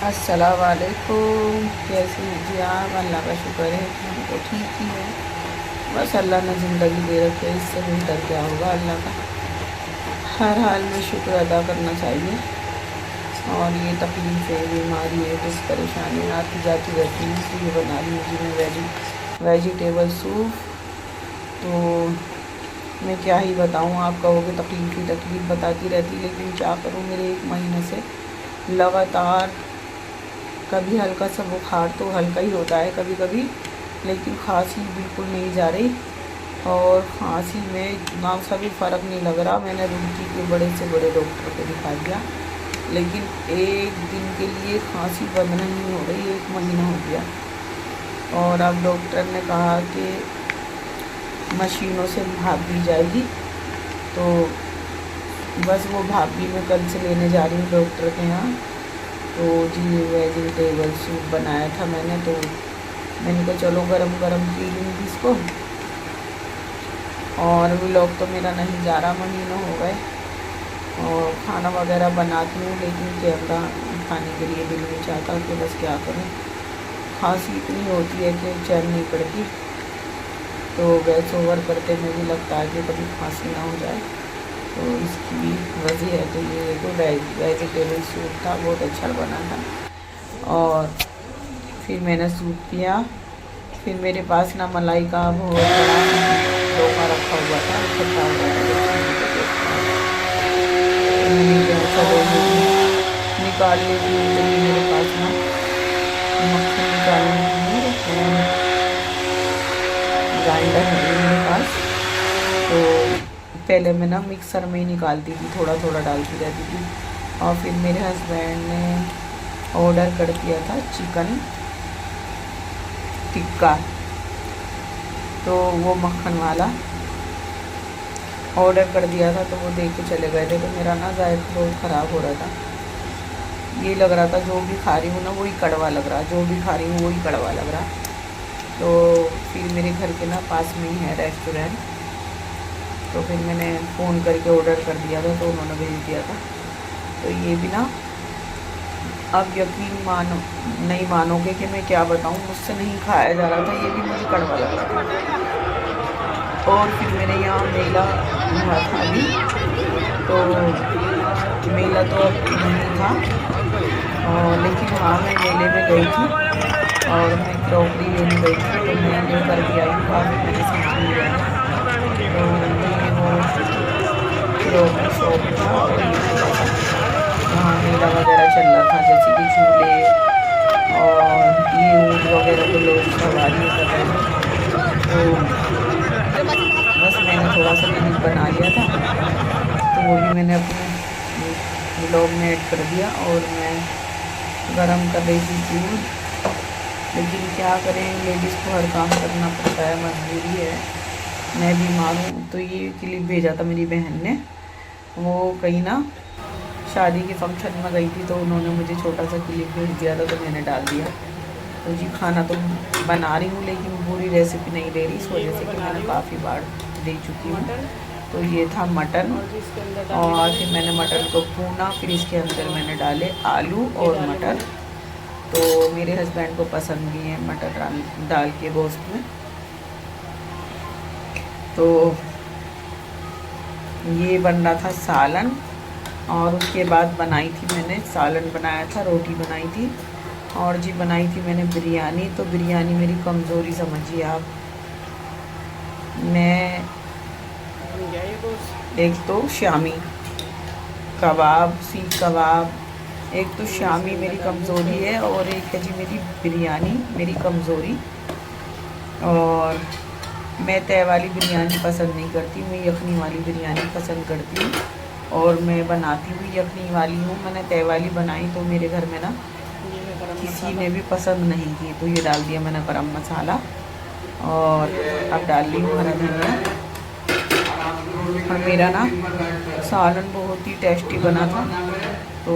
अस्सलाम वालेकुम। कैसे हैं जी आप? अल्लाह का शुक्र है कि हम तो ठीक ही हैं। बस अल्लाह ने ज़िंदगी दे रखी है, इससे बेहतर क्या होगा। अल्लाह का हर हाल में शुक्र अदा करना चाहिए। और ये तकलीफ़ें, बीमारी है, कुछ परेशानी आती जाती रहती हैं। तो ये बना ली जी मैं वेजिटेबल सूप। तो मैं क्या ही बताऊँ, आप कहोगे तकलीफ़ ही तकलीफ़ बताती रहती, लेकिन क्या करूँ। मेरे 1 महीने से लगातार कभी हल्का सा बुखार तो हल्का ही होता है कभी कभी, लेकिन खांसी बिल्कुल नहीं जा रही। और खांसी में इतना सा भी फ़र्क नहीं लग रहा। मैंने रुड़की के बड़े से बड़े डॉक्टर को दिखा दिया, लेकिन एक दिन के लिए खांसी बंद नहीं हो रही। 1 महीना हो गया और अब डॉक्टर ने कहा कि मशीनों से भाप दी जाएगी। तो बस वो भाप भी मैं कल से लेने जा रही हूँ डॉक्टर के यहाँ। तो जी वेजिटेबल सूप बनाया था मैंने, तो मैंने कहा चलो गरम गरम पी लूँगी इसको। और व्लॉग तो मेरा नहीं जा रहा, महीनों हो गए। और खाना वगैरह बनाती हूँ, लेकिन कैमरा खाने के लिए दिल नहीं चाहता कि बस क्या करूँ। खांसी इतनी होती है कि चैन नहीं पड़ती। तो गैस ओवर करते में भी लगता है कि कभी खांसी ना हो जाए। तो इसकी वजह है। तो ये तो वेजिटेबल सूप था, बहुत अच्छा बना था। और फिर मैंने सूप पिया। फिर मेरे पास ना मलाई का बहुत बड़ा डोका रखा हुआ था, इकट्ठा हुआ था। तो मैंने क्या चलो निकाल लेती हूँ। तो ये मेरे पास ना मक्खन निकालने के लिए ग्राइंडर है ये मेरे पास। तो पहले मैं ना मिक्सर में ही निकालती थी, थोड़ा थोड़ा डालती रहती थी। और फिर मेरे हस्बैंड ने ऑर्डर कर दिया था चिकन टिक्का, तो वो मक्खन वाला ऑर्डर कर दिया था। तो वो देख के चले गए थे। तो मेरा ना जायका बहुत ख़राब हो रहा था। ये लग रहा था जो भी खा रही हूँ ना वही कड़वा लग रहा, जो भी खा रही हूँ वही कड़वा लग रहा। तो फिर मेरे घर के ना पास में ही है रेस्टोरेंट। तो फिर मैंने फ़ोन करके ऑर्डर कर दिया था, तो उन्होंने भेज दिया था। तो ये भी ना अब यकीन मानो नहीं मानोगे कि मैं क्या बताऊँ, मुझसे नहीं खाया जा रहा था। ये भी मुझे कड़वा लग रहा था। और फिर मेरे यहाँ मेला हुआ था अभी। तो मेला तो अब नहीं था, और लेकिन हाँ मैं मेले में गई थी और मैं क्रॉकरी लेने गई थी। तो मैं लेकर भी आई हूँ, काफ़ी मैंने सामान लिया है। तो ये वो क्रॉकरी शॉप था। और ये थोड़ा सा वहाँ मेला वगैरह चल रहा था, जैसे कि झूले और ये ऊँट वगैरह को लोग सवारी कर रहे थे। तो बस मैंने थोड़ा सा क्लिप बना लिया था, तो वो भी मैंने अपने ब्लॉग में ऐड कर दिया। और मैं गरम कर रही थी दूध, लेकिन क्या करें, लेडीज़ को हर काम करना पड़ता है, मजबूरी है। मैं बीमार हूँ। तो ये क्लिप भेजा था मेरी बहन ने। वो कहीं ना शादी के फंक्शन में गई थी, तो उन्होंने मुझे छोटा सा क्लिप भेज दिया था, तो मैंने डाल दिया। तो जी खाना तो बना रही हूँ, लेकिन पूरी रेसिपी नहीं दे रही, इस वजह से कि मैंने काफ़ी बार दे चुकी हूँ। तो ये था मटन, और फिर मैंने मटन को भूना। फिर इसके अंदर मैंने डाले आलू और मटर। तो मेरे हस्बैंड को पसंद भी है मटर डाल के गोश्त में। तो ये बन रहा था सालन। और उसके बाद बनाई थी मैंने, सालन बनाया था, रोटी बनाई थी, और जी बनाई थी मैंने बिरयानी। तो बिरयानी मेरी कमज़ोरी समझिए आप। मैं एक तो शामी कबाब, सीख कबाब, एक तो शामी मेरी कमज़ोरी है, और एक है जी मेरी बिरयानी मेरी कमज़ोरी। और मैं तय वाली बिरयानी पसंद नहीं करती, मैं यखनी वाली बिरयानी पसंद करती हूँ। और मैं बनाती भी यखनी वाली हूँ। मैंने तय वाली बनाई तो मेरे घर में ना किसी ने भी पसंद नहीं की। तो ये डाल दिया मैंने गरम मसाला, और अब डाल ली हूँ हरा धनिया। और मेरा ना सालन बहुत ही टेस्टी बना था। तो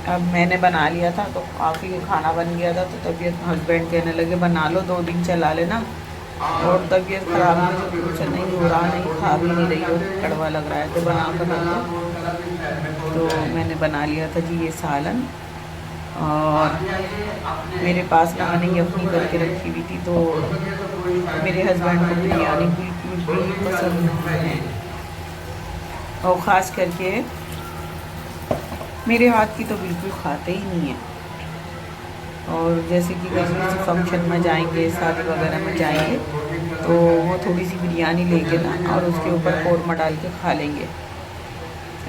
अब मैंने बना लिया था, तो काफ़ी खाना बन गया था। तो तबीयत हस्बैंड कहने लगे बना लो, 2 दिन चला लेना। और तबीयत ख़राब में जो कुछ नहीं हो रहा, नहीं खा भी नहीं रही हो, कड़वा लग रहा है, तो बना कर रख दो। तो मैंने बना लिया था जी ये सालन। और मेरे पास ना मैंने यखनी करके रखी हुई थी, तो मेरे हस्बैंड को बिरयानी बिल्कुल भी पसंद नहीं है, और ख़ास करके मेरे हाथ की तो बिल्कुल खाते ही नहीं है। और जैसे कि किसी फंक्शन में जाएंगे, शादी वगैरह में जाएंगे, तो वो थोड़ी सी बिरयानी लेके ना और उसके ऊपर कौरमा डाल के खा लेंगे।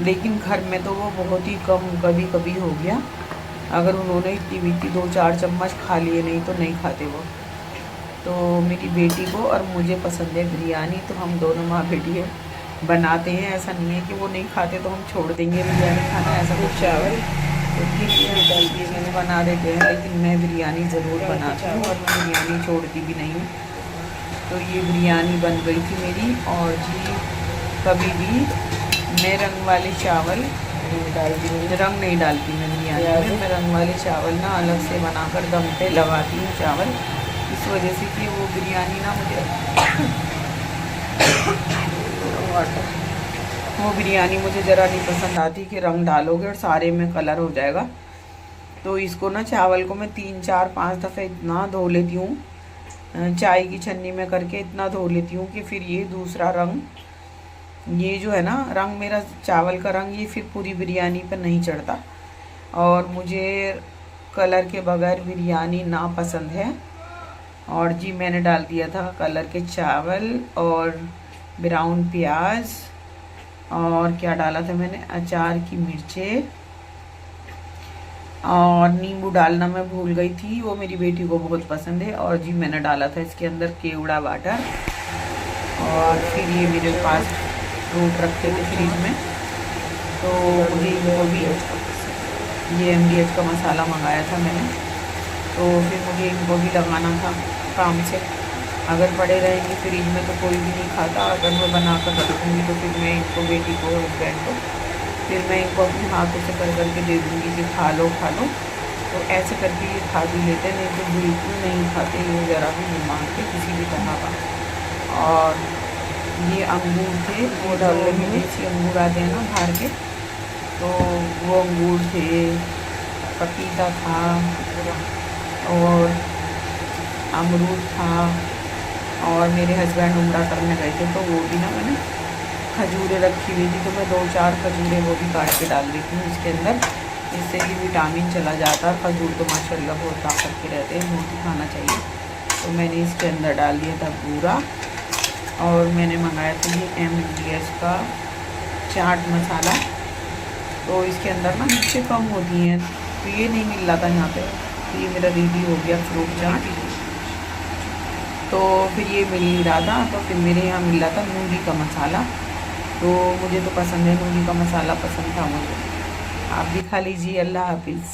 लेकिन घर में तो वो बहुत ही कम, कभी कभी हो गया। अगर उन्होंने इतनी बीती 2-4 चम्मच खा लिए, नहीं तो नहीं खाते वो। तो मेरी बेटी को और मुझे पसंद है बिरयानी, तो हम दोनों माँ बेटी है बनाते हैं। ऐसा नहीं है कि वो नहीं खाते तो हम छोड़ देंगे बिरयानी खाना, ऐसा कुछ। चावल तो ठीक है मैंने बना देते हैं, लेकिन मैं बिरयानी ज़रूर बनाती हूँ और मैं बिरयानी छोड़ती भी नहीं हूँ। तो ये बिरयानी बन गई थी मेरी। और जी कभी भी मैं रंग वाले चावल रंग नहीं डालती मैं बिरयानी में। मैं रंग वाले चावल ना अलग से बनाकर दम पे लगाती हूँ चावल, इस वजह से कि वो बिरयानी ना मुझे वो बिरयानी मुझे ज़रा नहीं पसंद आती कि रंग डालोगे और सारे में कलर हो जाएगा। तो इसको ना चावल को मैं 3-4-5 दफ़े इतना धो लेती हूँ, चाय की छन्नी में करके इतना धो लेती हूँ कि फिर ये दूसरा रंग, ये जो है ना रंग, मेरा चावल का रंग, ये फिर पूरी बिरयानी पर नहीं चढ़ता। और मुझे कलर के बगैर बिरयानी ना पसंद है। और जी मैंने डाल दिया था कलर के चावल और ब्राउन प्याज, और क्या डाला था मैंने, अचार की मिर्चें, और नींबू डालना मैं भूल गई थी, वो मेरी बेटी को बहुत पसंद है। और जी मैंने डाला था इसके अंदर केवड़ा वाटर। और फिर ये मेरे पास फ्रूट रखे थे फ्रिज में, तो मुझे वो भी ये MDH का मसाला मंगाया था मैंने, तो फिर मुझे इनको भी लगाना था काम से। अगर पड़े रहेंगे फ्रिज में तो कोई भी नहीं खाता, अगर मैं बना कर रखूँगी तो फिर मैं इनको, बेटी को, हस्बैंड को, फिर मैं इनको अपने हाथों से कर करके दे दूँगी कि खा लो खा लो। तो ऐसे करके ये खा भी लेते हैं, नहीं तो बिल्कुल नहीं खाते, ये ज़रा भी नहीं मांगते किसी भी तरह का। और ये अंगूर थे, वो डालने में देसी अंगूर आते हैं ना बाहर के, तो वो अंगूर थे, पपीता था और अमरूद था। और मेरे हस्बैंड उम्रा करने गए थे, तो वो भी ना मैंने खजूरें रखी हुई थी, तो मैं 2-4 खजूरें वो भी काट के डाल देती हूँ इसके अंदर, इससे कि विटामिन चला जाता है। खजूर तो माशाल्लाह बहुत ताकत के रहते हैं, रोटी खाना चाहिए। तो मैंने इसके अंदर डाल दिया था बूरा। और मैंने मंगाया था ये MDH का चाट मसाला, तो इसके अंदर ना मिर्चें कम होती हैं, तो ये नहीं मिल रहा था यहाँ पे। तो ये मेरा रेडी हो गया फ्रूट चाट। तो फिर ये मिल नहीं रहा था, तो फिर मेरे यहाँ मिल रहा था मूली का मसाला, तो मुझे तो पसंद है, मूली का मसाला पसंद था मुझे। आप भी खा लीजिए। अल्लाह हाफिज़।